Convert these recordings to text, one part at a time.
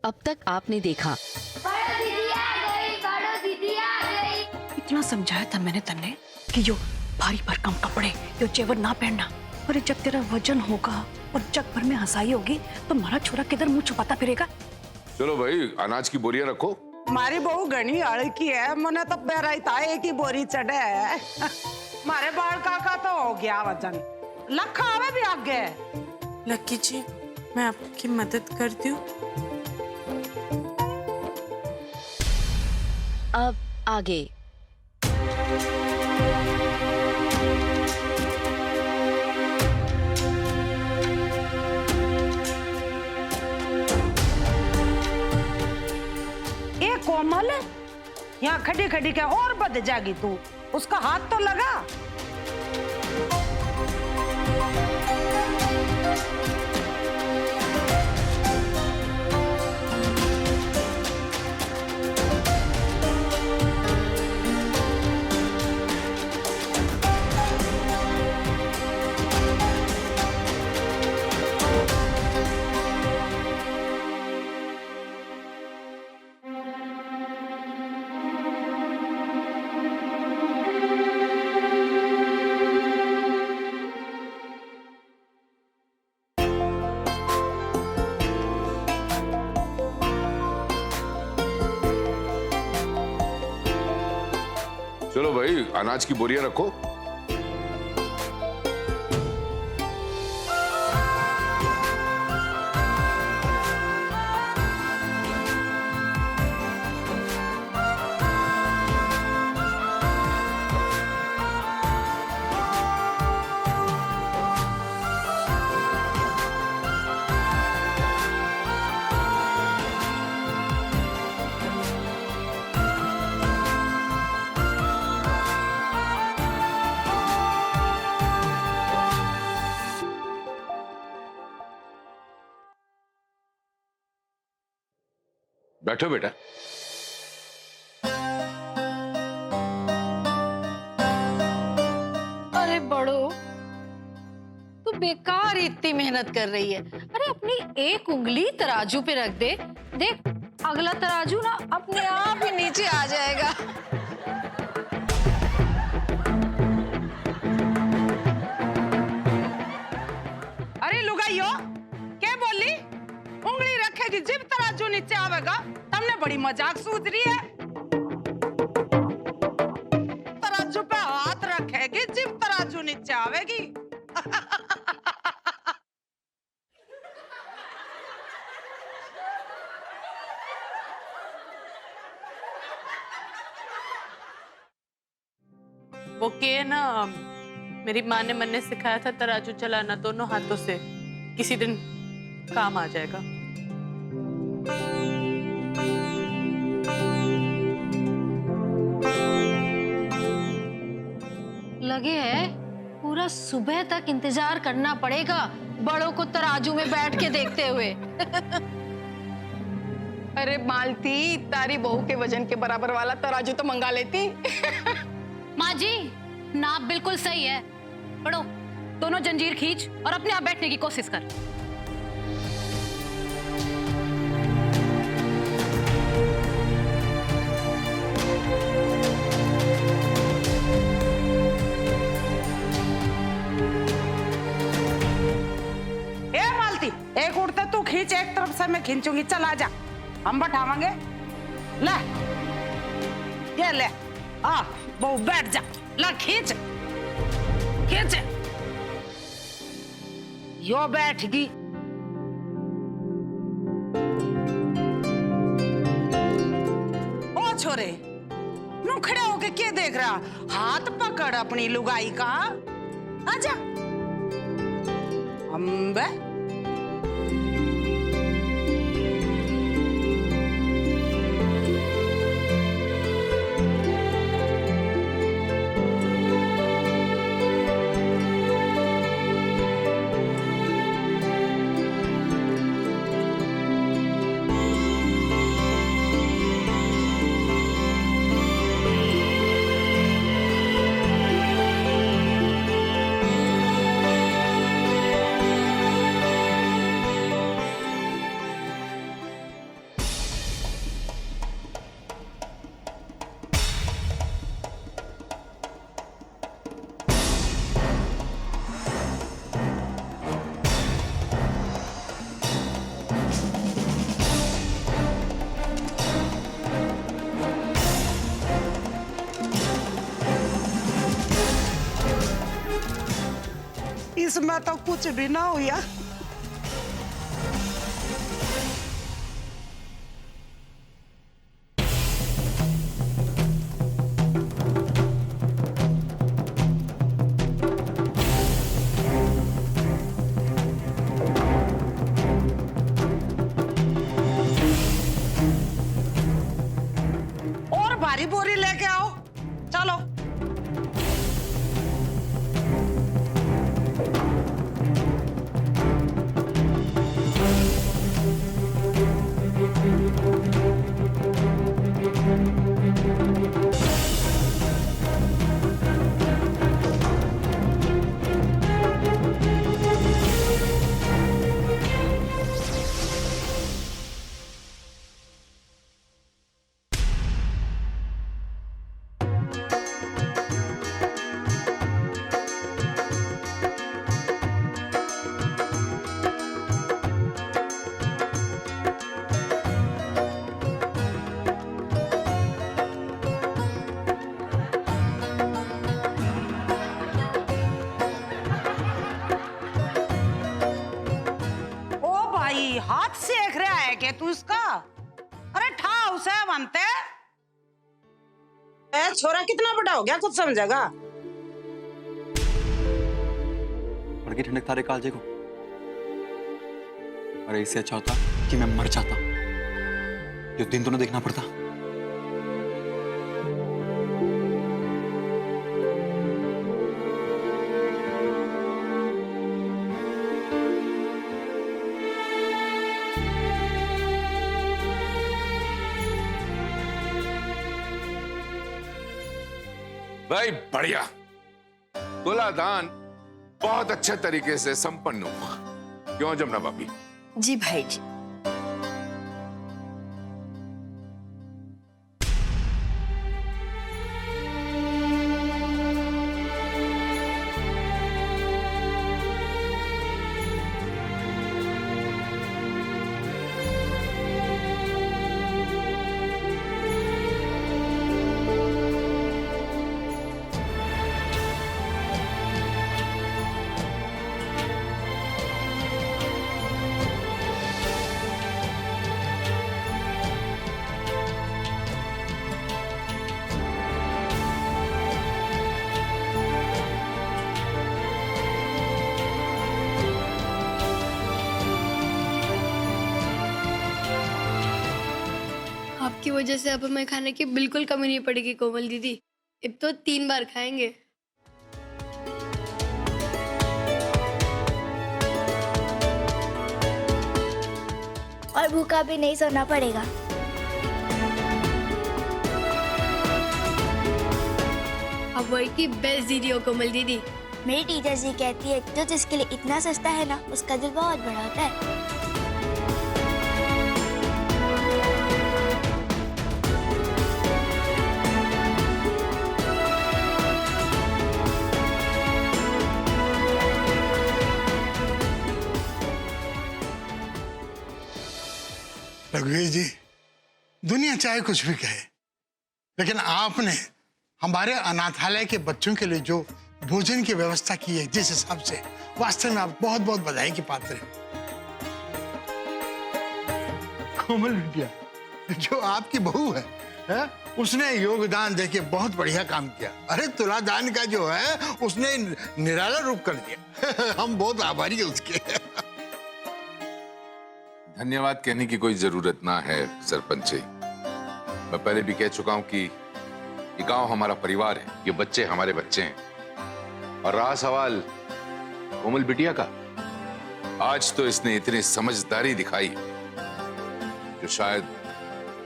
अब तक आपने देखा। बड़ो दीदी आ गई, बड़ो दीदी आ गई। इतना समझाया था मैंने तन्ने कि यो भारी भरकम कपड़े, यो जेवर ना पहनना। और जब तेरा वजन होगा और जग भर में हंसाई होगी तो हमारा छोरा किधर मुंह छुपाता फिरेगा। चलो भाई, अनाज की बोरियां रखो। हमारी बहू घनी अड़की है, मैंने तो पैराई था एक ही बोरी चढ़े है। हमारे बाल काका तो हो गया वजन, लखा आवे भी आगे। लक्की जी, मैं आपकी मदद कर दूं? अब आगे। ये कोमल यहाँ खड़ी खड़ी के और बद जाएगी तू, उसका हाथ तो लगा। चलो भाई, अनाज की बोरियां रखो। बैठो बेटा। अरे बड़ो, तू बेकार इतनी मेहनत कर रही है। अरे अपनी एक उंगली तराजू पे रख दे, देख अगला तराजू ना अपने आप ही नीचे आ जाएगा। अरे लुगाइयो, क्या बोली? उंगली रखेगी जिब तराजू नीचे आवेगा। तुमने बड़ी मजाक सूझ रही है। तराजू पे हाथ रखेगी जिब तराजू नीचे आवेगी। वो के ना, मेरी माँ ने मैंने सिखाया था तराजू चलाना दोनों हाथों से, किसी दिन काम आ जाएगा। लगे है पूरा सुबह तक इंतजार करना पड़ेगा बड़ों को तराजू में बैठ के देखते हुए। अरे मालती, तारी बहू के वजन के बराबर वाला तराजू तो मंगा लेती। माँ जी, नाप बिल्कुल सही है। पढ़ो, दोनों जंजीर खींच और अपने आप बैठने की कोशिश कर। ए मालती, एक उड़ते तू खींच, एक तरफ से मैं खींचूंगी। चल आजा, हम बैठावांगे। ले ये ले, आ बहू बैठ जा। ला खींच खींच, यो बैठ गई। ओ छोरे, नू खड़े होके क्या देख रहा? हाथ पकड़ अपनी लुगाई का, आजा। अम्बे इसमें तो कुछ भी ना हुआ। और भारी बोरी लेके आओ, चलो। हाथ सेक रहा है क्या तू इसका? अरे ठा उसे बनते। छोरा कितना बड़ा हो गया, कुछ समझेगा? बढ़ गई ठंडक तारे कालजे को। अरे इससे अच्छा होता कि मैं मर जाता, जो दिन तो ना देखना पड़ता। भाई बढ़िया, तुलादान बहुत अच्छे तरीके से संपन्न हुआ। क्यों जमुना भाभी? जी भाई जी। आपकी वजह से अब हमें खाने की बिल्कुल कमी नहीं पड़ेगी कोमल दीदी। अब तो 3 बार खाएंगे। और भूखा भी नहीं सोना पड़ेगा। अब वही की बेस्ट दीदी हो कोमल दीदी। मेरी टीचर जी कहती है जो जिसके लिए इतना सस्ता है ना, उसका दिल बहुत बड़ा होता है। रघुवीर जी, दुनिया चाहे कुछ भी कहे, लेकिन आपने हमारे अनाथालय के बच्चों के लिए जो भोजन की व्यवस्था की है, जिस हिसाब से, वास्तव में आप बहुत बहुत बधाई के पात्र हैं। कोमल बिटिया, जो आपकी बहू है, उसने योगदान देके बहुत बढ़िया काम किया। अरे तुलादान का जो है उसने निराला रूप कर दिया। हम बहुत आभारी हैं उसके। धन्यवाद कहने की कोई जरूरत ना है सरपंच जी। मैं पहले भी कह चुका हूं कि ये गांव हमारा परिवार है, ये बच्चे हमारे बच्चे हैं। और रहा सवाल कोमल बिटिया का, आज तो इसने इतनी समझदारी दिखाई जो शायद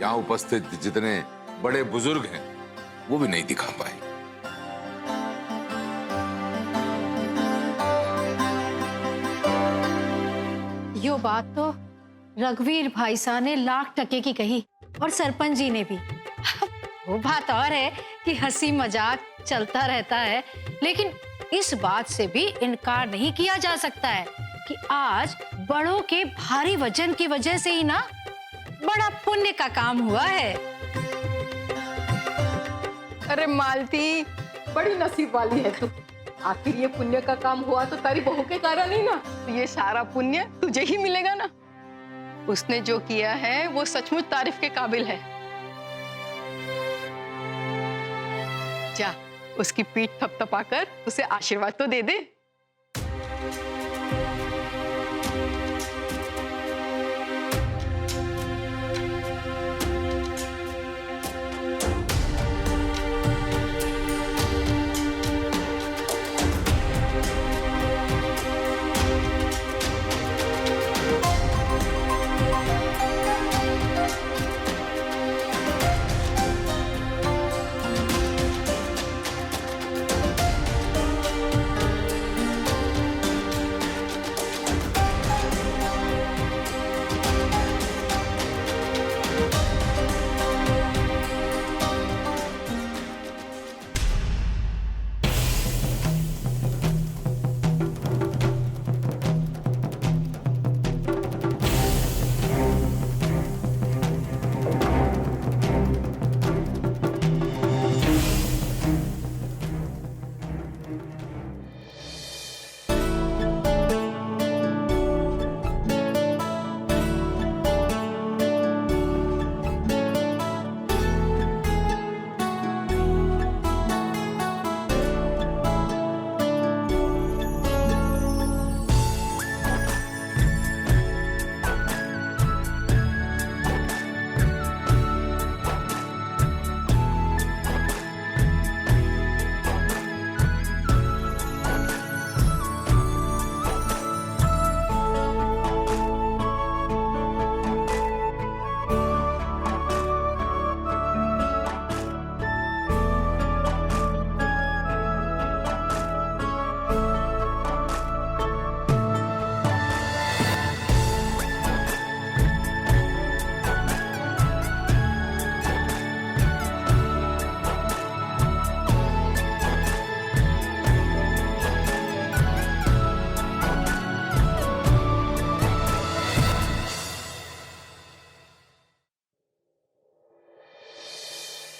यहां उपस्थित जितने बड़े बुजुर्ग हैं वो भी नहीं दिखा पाए। यो बात तो रघुवीर भाई साहब ने लाख टके की कही, और सरपंच जी ने भी। वो बात और है कि हंसी मजाक चलता रहता है, लेकिन इस बात से भी इनकार नहीं किया जा सकता है कि आज बड़ों के भारी वजन की वजह से ही ना बड़ा पुण्य का काम हुआ है। अरे मालती, बड़ी नसीब वाली है तू। आखिर ये पुण्य का काम हुआ तो तारी बहू के कारण ही ना, तो ये सारा पुण्य तुझे ही मिलेगा ना। उसने जो किया है वो सचमुच तारीफ के काबिल है। जा उसकी पीठ थपथपाकर उसे आशीर्वाद तो दे दे।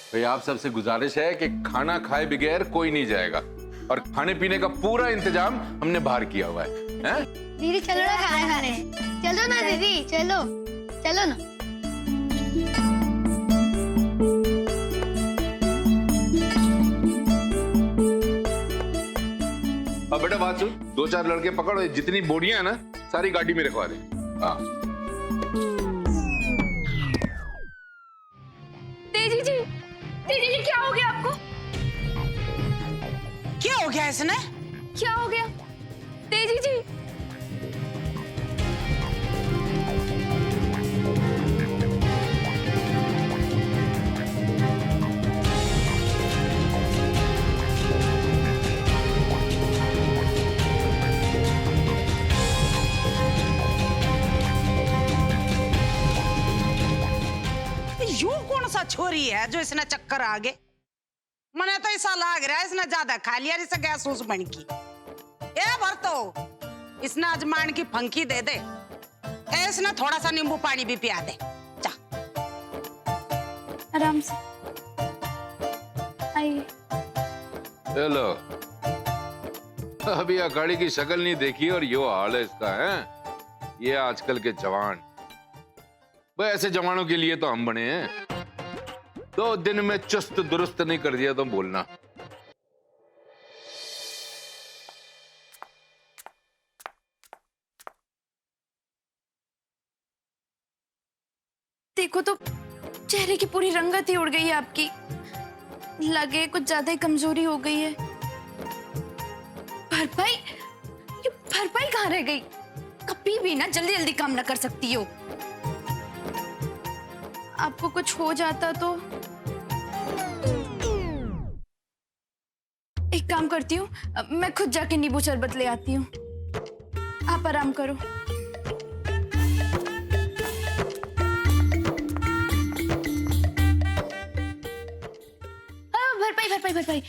भाई आप सबसे गुजारिश है कि खाना खाए बगैर कोई नहीं जाएगा, और खाने पीने का पूरा इंतजाम हमने बाहर किया हुआ है? दीदी चलो ना खाना खाने। चलो ना दीदी, चलो चलो ना। अब बेटा बात सुन, 2-4 लड़के पकड़ो, जितनी बोरियां है ना सारी गाड़ी में रखवा दे। हाँ दीदी जी क्या हो गया आपको? क्या हो गया इसने? क्या हो गया तेजी जी? यूं कौन सा छोरी है जो इसने चक्कर आ गए? मने तो ऐसा लग रहा है इसने ज्यादा खा लिया, जिसे गैस उस बन की। ए भरतो, इसने अजमान की फंकी दे दे, इसने थोड़ा सा नींबू पानी भी पिया दे। जा आराम से आइए। हेलो, अभी अखाड़ी की शक्ल नहीं देखी और यो हाल है इसका है। ये आजकल के जवान, भाई ऐसे जवानों के लिए तो हम बने हैं। 2 दिन में चुस्त दुरुस्त नहीं कर दिया तो बोलना। देखो तो चेहरे की पूरी रंगत ही उड़ गई है आपकी। लगे कुछ ज्यादा ही कमजोरी हो गई है। भरपाई, ये भरपाई कहाँ रह गई? कभी भी ना जल्दी जल्दी काम ना कर सकती हो। आपको कुछ हो जाता तो एक काम करती हूँ, मैं खुद जाके नींबू शरबत ले आती हूँ। आप आराम करो। भरपाई,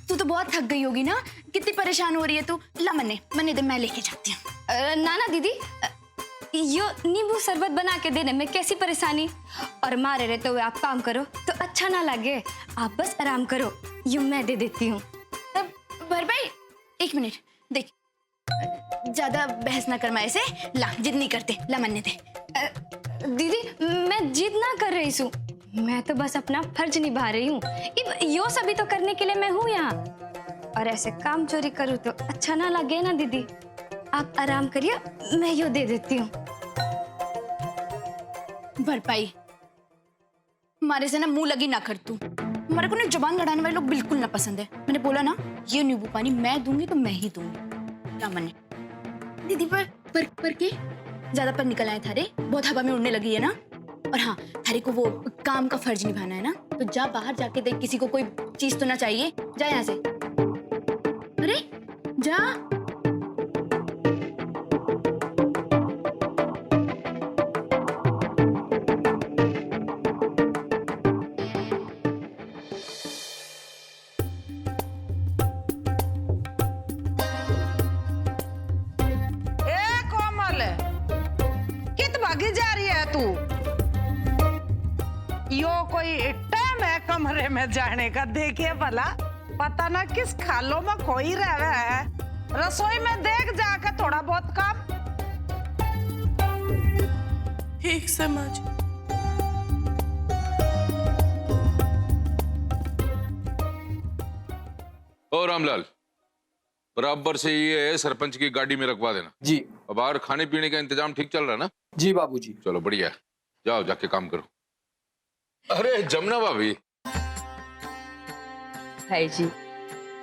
तू तो बहुत थक गई होगी ना? कितनी परेशान हो रही है तू? ला मन्ने दे, मैं लेके जाती हूँ। नाना दीदी, यो नींबू शरबत बना के देने में कैसी परेशानी? और मारे रहते हुए आप काम करो तो अच्छा ना लगे। आप बस आराम करो, यूं मैं दे देती हूँ। भरपाई एक मिनट देख, ज्यादा बहस ना कर माए से। ला जिद नहीं करते, ला मनने दे। दीदी मैं जिद ना कर रही हूँ, मैं तो बस अपना फर्ज निभा रही हूँ। यो सभी तो करने के लिए मैं हूँ यहाँ, और ऐसे काम चोरी करूँ तो अच्छा ना लगे ना दीदी। आप आराम करिए, मैं यो दे देती हूँ। भरपाई हमारे से ना मुंह लगी ना कर तू। हमारे को ना जुबान लड़ाने वाले लोग बिल्कुल ना पसंद है। मैंने बोला ना, ये नींबू पानी मैं दूंगी तो मैं ही दूंगी। क्या मन है दीदी? पर के ज्यादा पर निकल आए थारे, बहुत हवा में उड़ने लगी है ना। और हाँ, थारे को वो काम का फर्ज निभाना है ना, तो जा बाहर जाके देख, किसी को कोई चीज तो ना चाहिए। जा यहाँ से, अरे जा। भागी जा रही है तू? यो कोई टाइम है कमरे में जाने का? देखिए भला, पता ना किस खालों में खोई रहा है। रसोई में देख जाकर थोड़ा बहुत काम। ठीक से माँ जी। ओ रामलाल, बराबर से ये सरपंच की गाड़ी में रखवा देना जी। अब बाहर खाने पीने का इंतजाम ठीक चल रहा है ना? जी बाबूजी। चलो बढ़िया, जाओ जाके काम करो। अरे जमुना भाभी। भाई जी,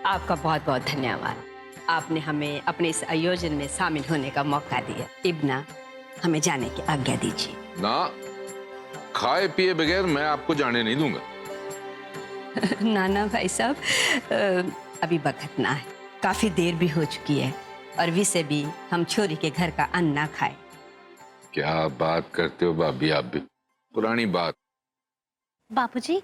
आपका बहुत बहुत धन्यवाद। आपने हमें अपने इस आयोजन में शामिल होने का मौका दिया। इब्ना, हमें जाने की आज्ञा दीजिए। ना, खाए पिए बगैर मैं आपको जाने नहीं दूंगा। ना भाई साहब, अभी वक्त ना है, काफी देर भी हो चुकी है, और वैसे भी हम छोरी के घर का अन्न ना खाए। क्या बात करते हो भाभी, आप भी पुरानी बात। बापूजी,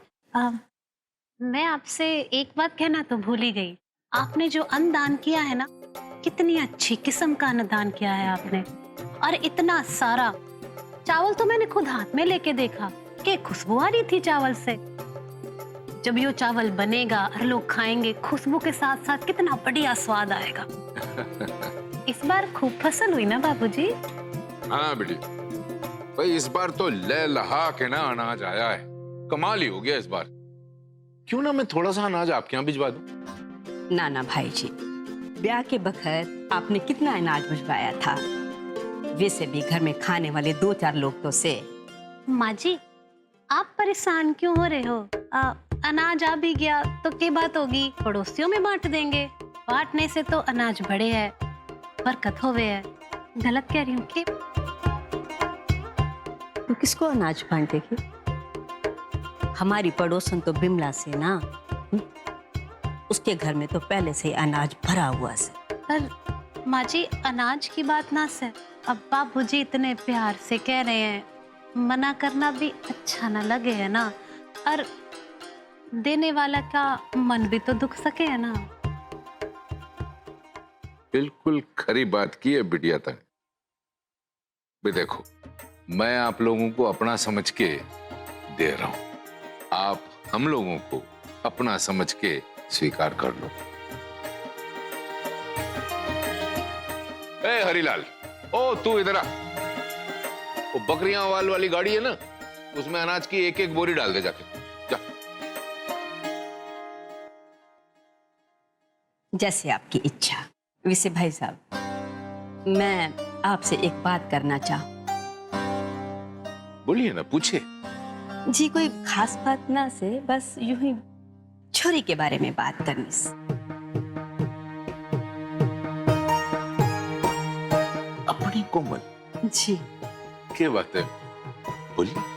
मैं आपसे एक बात कहना तो भूल ही गई। आपने जो अन्न दान किया है ना, कितनी अच्छी किस्म का अन्न दान किया है आपने, और इतना सारा चावल तो मैंने खुद हाथ में लेके देखा कि खुशबू आ रही थी चावल से। जब ये चावल बनेगा और लोग खाएंगे, खुशबू के साथ साथ कितना बढ़िया स्वाद आएगा। इस बार खूब फसल हुई ना बाबूजी? हाँ बेटी, भाई इस बार तो लहलहा के ना अनाज आया है, कमाल ही हो गया इस बार। क्यों ना मैं थोड़ा सा अनाज आपके यहाँ भिजवा दूं? ना भाई जी, ब्याह के बखत आपने कितना अनाज भिजवाया था। वैसे भी घर में खाने वाले 2-4 लोग तो से। माँ जी, आप परेशान क्यों हो रहे हो? अनाज आ भी गया तो क्या बात होगी, पड़ोसियों में बांट देंगे। बांटने से तो अनाज बढ़े है, बरकत होवे है। गलत कह रही हूँ कि? तो किसको अनाज बांटेगी? हमारी पड़ोसन तो बिमला से ना, उसके घर में तो पहले से अनाज भरा हुआ से। पर माँ जी, अनाज की बात ना से, अब बाबूजी इतने प्यार से कह रहे हैं, मना करना भी अच्छा ना लगे है ना, और देने वाला का मन भी तो दुख सके है ना। बिल्कुल खरी बात की है बिटिया तक। भी देखो, मैं आप लोगों को अपना समझ के दे रहा हूं, आप हम लोगों को अपना समझ के स्वीकार कर लो। ए हरीलाल, ओ तू इधर आ। वो बकरियां वाली गाड़ी है ना, उसमें अनाज की एक एक बोरी डाल दे जाके। जा। जैसे आपकी इच्छा। वैसे भाई साहब, मैं आपसे एक बात करना चाहूँ। बोलिए ना, पूछिए। जी कोई खास बात ना से, बस यूं ही छोरी के बारे में बात करनी से। अपनी कोमल जी। क्या बात है, बोलिए।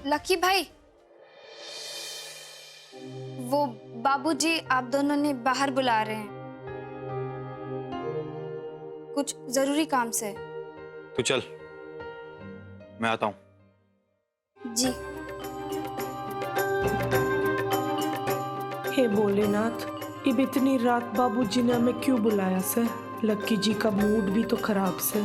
लकी भाई, वो बाबूजी आप दोनों ने बाहर बुला रहे हैं, कुछ जरूरी काम से। तू चल, मैं आता हूँ। जी। हे भोलेनाथ, अब इतनी रात बाबूजी ने हमें क्यों बुलाया सर? लक्की जी का मूड भी तो खराब से।